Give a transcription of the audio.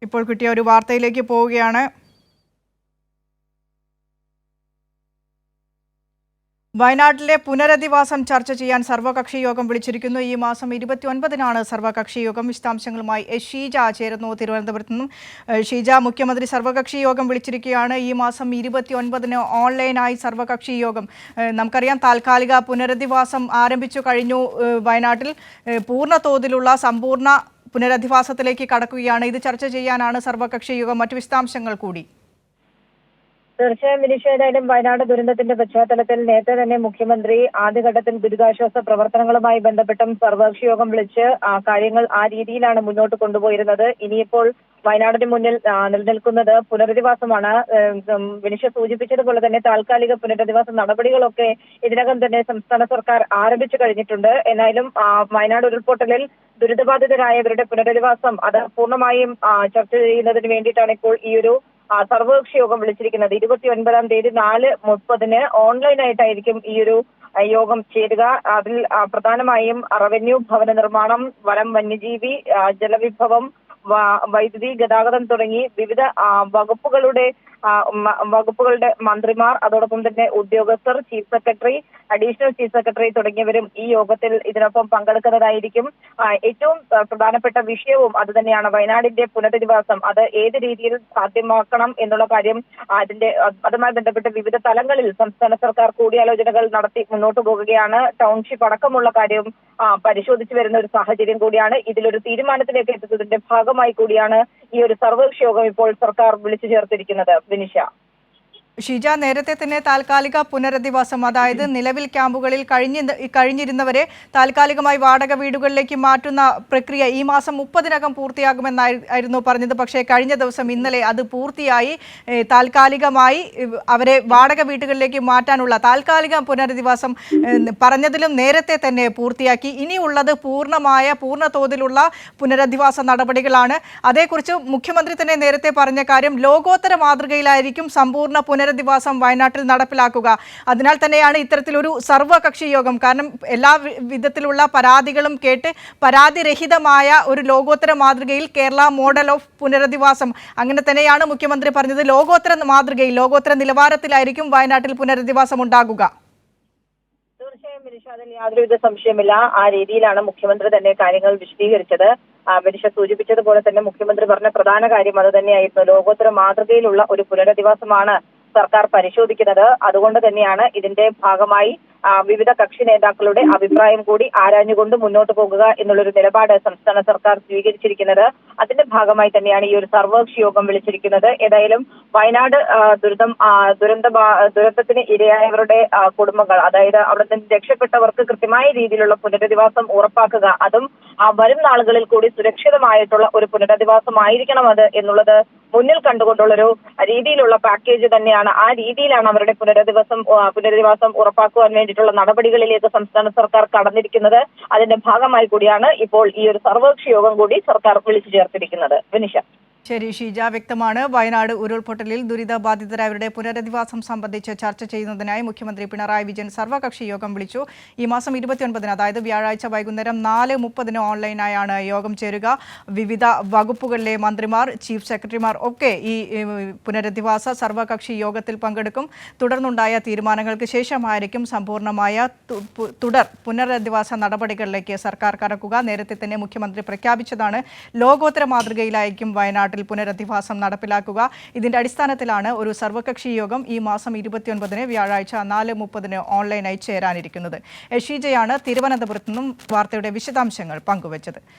ഇപ്പോൾ കിട്ടിയ ഒരു വാർത്തയിലേക്ക് പോവുകയാണ്. വയനാട്ടിലെ പുനരധിവാസം ചർച്ച ചെയ്യാൻ സർവകക്ഷി യോഗം വിളിച്ചിരിക്കുന്നു. ഈ മാസം 29-നാണ് സർവകക്ഷി യോഗം. വിശദാംശങ്ങളുമായി ഷീജ ചേരുന്നു തിരുവനന്തപുരത്ത് നിന്നും. ഷീജ, മുഖ്യമന്ത്രി സർവകക്ഷി യോഗം വിളിച്ചിരിക്കുകയാണ്. ഈ മാസം 29-ന് ഓൺലൈനായി സർവകക്ഷി യോഗം. നമുക്കറിയാം, താൽക്കാലിക പുനരധിവാസം ആരംഭിച്ചു കഴിഞ്ഞു. വയനാട്ടിൽ പൂർണ്ണ തോതിലുള്ള സമ്പൂർണ്ണ പുനരധിവാസത്തിലേക്ക് കടക്കുകയാണ്. ഇത് ചർച്ച ചെയ്യാനാണ് സർവകക്ഷി യോഗം. മറ്റു വിശദാംശങ്ങൾ കൂടി. തീർച്ചയായും ഏതായാലും വയനാട് ദുരന്തത്തിന്റെ പശ്ചാത്തലത്തിൽ നേരത്തെ തന്നെ മുഖ്യമന്ത്രി ആദ്യഘട്ടത്തിൽ ദുരിതാശ്വാസ പ്രവർത്തനങ്ങളുമായി ബന്ധപ്പെട്ടും സർവകക്ഷി യോഗം വിളിച്ച് കാര്യങ്ങൾ ആ രീതിയിലാണ് മുന്നോട്ട് കൊണ്ടുപോയിരുന്നത്. ഇനിയിപ്പോൾ വയനാടിന് മുന്നിൽ നിലനിൽക്കുന്നത് പുനരധിവാസമാണ്. വിനിഷ സൂചിപ്പിച്ചതുപോലെ തന്നെ താൽക്കാലിക പുനരധിവാസ നടപടികളൊക്കെ ഇതിനകം തന്നെ സംസ്ഥാന സർക്കാർ ആരംഭിച്ചു കഴിഞ്ഞിട്ടുണ്ട്. എന്നാലും വയനാട് ഉരുൾപൊട്ടലിൽ ദുരിതബാധിതരായവരുടെ പുനരധിവാസം അത് പൂർണ്ണമായും ചർച്ച ചെയ്യുന്നതിന് വേണ്ടിയിട്ടാണ് ഇപ്പോൾ ഈ ഒരു സർവകക്ഷി യോഗം വിളിച്ചിരിക്കുന്നത്. 29-ാം തീയതി 4:30-ന് ഓൺലൈനായിട്ടായിരിക്കും ഈ ഒരു യോഗം ചേരുക. അതിൽ പ്രധാനമായും റവന്യൂ, ഭവന നിർമ്മാണം, വനം, വന്യജീവി, ജലവിഭവം, വൈദ്യുതി, ഗതാഗതം തുടങ്ങി വിവിധ വകുപ്പുകളുടെ മന്ത്രിമാർ, അതോടൊപ്പം തന്നെ ഉദ്യോഗസ്ഥർ, chief secretary, additional chief secretary തുടങ്ങിയവരും ഈ യോഗത്തിൽ ഇതിനൊപ്പം പങ്കെടുക്കുന്നതായിരിക്കും. ഏറ്റവും പ്രധാനപ്പെട്ട വിഷയവും അത് തന്നെയാണ്. വയനാടിന്റെ പുനരധിവാസം അത് ഏത് രീതിയിൽ സാധ്യമാക്കണം എന്നുള്ള കാര്യം അതുമായി ബന്ധപ്പെട്ട് വിവിധ തലങ്ങളിൽ സംസ്ഥാന സർക്കാർ കൂടിയാലോചനകൾ നടത്തി മുന്നോട്ട് പോകുകയാണ്. ടൗൺഷിപ്പ് അടക്കമുള്ള കാര്യം പരിശോധിച്ചു വരുന്ന ഒരു സാഹചര്യം കൂടിയാണ്. ഇതിലൊരു തീരുമാനത്തിലേക്ക് എത്തുന്നതിന്റെ ഭാഗമായി കൂടിയാണ് ഈ ഒരു സർവകക്ഷി യോഗം ഇപ്പോൾ സർക്കാർ വിളിച്ചു ചേർത്തിരിക്കുന്നത്. വിനിഷ, ഷീജ, നേരത്തെ തന്നെ താൽക്കാലിക പുനരധിവാസം, അതായത് നിലവിൽ ക്യാമ്പുകളിൽ കഴിഞ്ഞിരുന്നവരെ താൽക്കാലികമായി വാടക വീടുകളിലേക്ക് മാറ്റുന്ന പ്രക്രിയ ഈ മാസം 30-നകം പൂർത്തിയാകുമെന്നായിരുന്നു പറഞ്ഞത്. പക്ഷേ കഴിഞ്ഞ ദിവസം ഇന്നലെ അത് പൂർത്തിയായി. താൽക്കാലികമായി അവരെ വാടക വീടുകളിലേക്ക് മാറ്റാനുള്ള താൽക്കാലിക പുനരധിവാസം പറഞ്ഞതിലും നേരത്തെ തന്നെ പൂർത്തിയാക്കി. ഇനിയുള്ളത് പൂർണ്ണ തോതിലുള്ള പുനരധിവാസ നടപടികളാണ്. അതേക്കുറിച്ച് മുഖ്യമന്ത്രി തന്നെ നേരത്തെ പറഞ്ഞ കാര്യം, ലോകോത്തര മാതൃകയിലായിരിക്കും സമ്പൂർണ്ണ പുനരധിവാസം വയനാട്ടിൽ നടപ്പിലാക്കുക. അതിനാൽ തന്നെയാണ് ഇത്തരത്തിലൊരു സർവകക്ഷി യോഗം. കാരണം എല്ലാ വിധത്തിലുള്ള പരാതികളും കേട്ട് പരാതിരഹിതമായ ഒരു ലോകോത്തര മാതൃകയിൽ കേരള മോഡൽ ഓഫ് പുനരധിവാസം, അങ്ങനെ തന്നെയാണ് മുഖ്യമന്ത്രി പറഞ്ഞത്. ലോകോത്തര മാതൃകയിൽ, ലോകോത്തര നിലവാരത്തിലായിരിക്കും വയനാട്ടിൽ പുനരധിവാസം ഉണ്ടാകുക. തീർച്ചയായും വിനിഷ, അതിൽ യാതൊരുവിധ സംശയമില്ല. ആ രീതിയിലാണ് മുഖ്യമന്ത്രി തന്നെ കാര്യങ്ങൾ വിശദീകരിച്ചത്. വിനിഷ സൂചിപ്പിച്ചതുപോലെ തന്നെ മുഖ്യമന്ത്രി പറഞ്ഞ പ്രധാന കാര്യം അത് തന്നെയായിരുന്നു. ലോകോത്തര മാതൃകയിലുള്ള ഒരു പുനരധിവാസമാണ് സർക്കാർ പരിശോധിക്കുന്നത്. അതുകൊണ്ട് തന്നെയാണ് ഇതിന്റെ ഭാഗമായി വിവിധ കക്ഷി നേതാക്കളുടെ അഭിപ്രായം കൂടി ആരാഞ്ഞുകൊണ്ട് മുന്നോട്ട് പോകുക എന്നുള്ളൊരു നിലപാട് സംസ്ഥാന സർക്കാർ സ്വീകരിച്ചിരിക്കുന്നത്. അതിന്റെ ഭാഗമായി തന്നെയാണ് ഈ ഒരു സർവകക്ഷി യോഗം വിളിച്ചിരിക്കുന്നത്. ഏതായാലും വയനാട് ദുരന്തത്തിന് ഇരയായവരുടെ കുടുംബങ്ങൾ, അതായത് അവിടെ നിന്ന് രക്ഷപ്പെട്ടവർക്ക് കൃത്യമായ രീതിയിലുള്ള പുനരധിവാസം ഉറപ്പാക്കുക, അതും വരും നാളുകളിൽ കൂടി സുരക്ഷിതമായിട്ടുള്ള ഒരു പുനരധിവാസമായിരിക്കണം അത് എന്നുള്ളത് മുന്നിൽ കണ്ടുകൊണ്ടുള്ളൊരു രീതിയിലുള്ള പാക്കേജ് തന്നെയാണ്. ആ രീതിയിലാണ് അവരുടെ പുനരധിവാസം ഉറപ്പാക്കുവാൻ വേണ്ടിയിട്ടുള്ള നടപടികളിലേക്ക് സംസ്ഥാന സർക്കാർ കടന്നിരിക്കുന്നത്. അതിന്റെ ഭാഗമായി കൂടിയാണ് ഇപ്പോൾ ഈ ഒരു സർവകക്ഷി യോഗം കൂടി സർക്കാർ വിളിച്ചു ചേർത്തിരിക്കുന്നത്. വിനിഷ. ശരി ഷീജ, വ്യക്തമാണ്. വയനാട് ഉരുൾപൊട്ടലിൽ ദുരിതബാധിതരായവരുടെ പുനരധിവാസം സംബന്ധിച്ച് ചർച്ച ചെയ്യുന്നതിനായി മുഖ്യമന്ത്രി പിണറായി വിജയൻ സർവകക്ഷി യോഗം വിളിച്ചു. ഈ മാസം 29-ന്, അതായത് വ്യാഴാഴ്ച വൈകുന്നേരം 4:30-ന് ഓൺലൈനായാണ് യോഗം ചേരുക. വിവിധ വകുപ്പുകളിലെ മന്ത്രിമാർ, ചീഫ് സെക്രട്ടറിമാർ ഒക്കെ ഈ പുനരധിവാസ സർവകക്ഷി യോഗത്തിൽ പങ്കെടുക്കും. തുടർന്നുണ്ടായ തീരുമാനങ്ങൾക്ക് ശേഷമായിരിക്കും സമ്പൂർണ്ണമായ പുനരധിവാസ നടപടികളിലേക്ക് സർക്കാർ കടക്കുക. നേരത്തെ തന്നെ മുഖ്യമന്ത്രി പ്രഖ്യാപിച്ചതാണ്, ലോകോത്തര മാതൃകയിലായിരിക്കും വയനാട്ടിൽ പുനരധിവാസം നടപ്പിലാക്കുക. ഇതിന്റെ അടിസ്ഥാനത്തിലാണ് ഒരു സർവകക്ഷി യോഗം ഈ മാസം 29-ന് വ്യാഴാഴ്ച 4:30-ന് ഓൺലൈനായി ചേരാനിരിക്കുന്നത്. ഷീജയാണ് തിരുവനന്തപുരത്ത് നിന്നും വാർത്തയുടെ വിശദാംശങ്ങൾ പങ്കുവച്ചത്.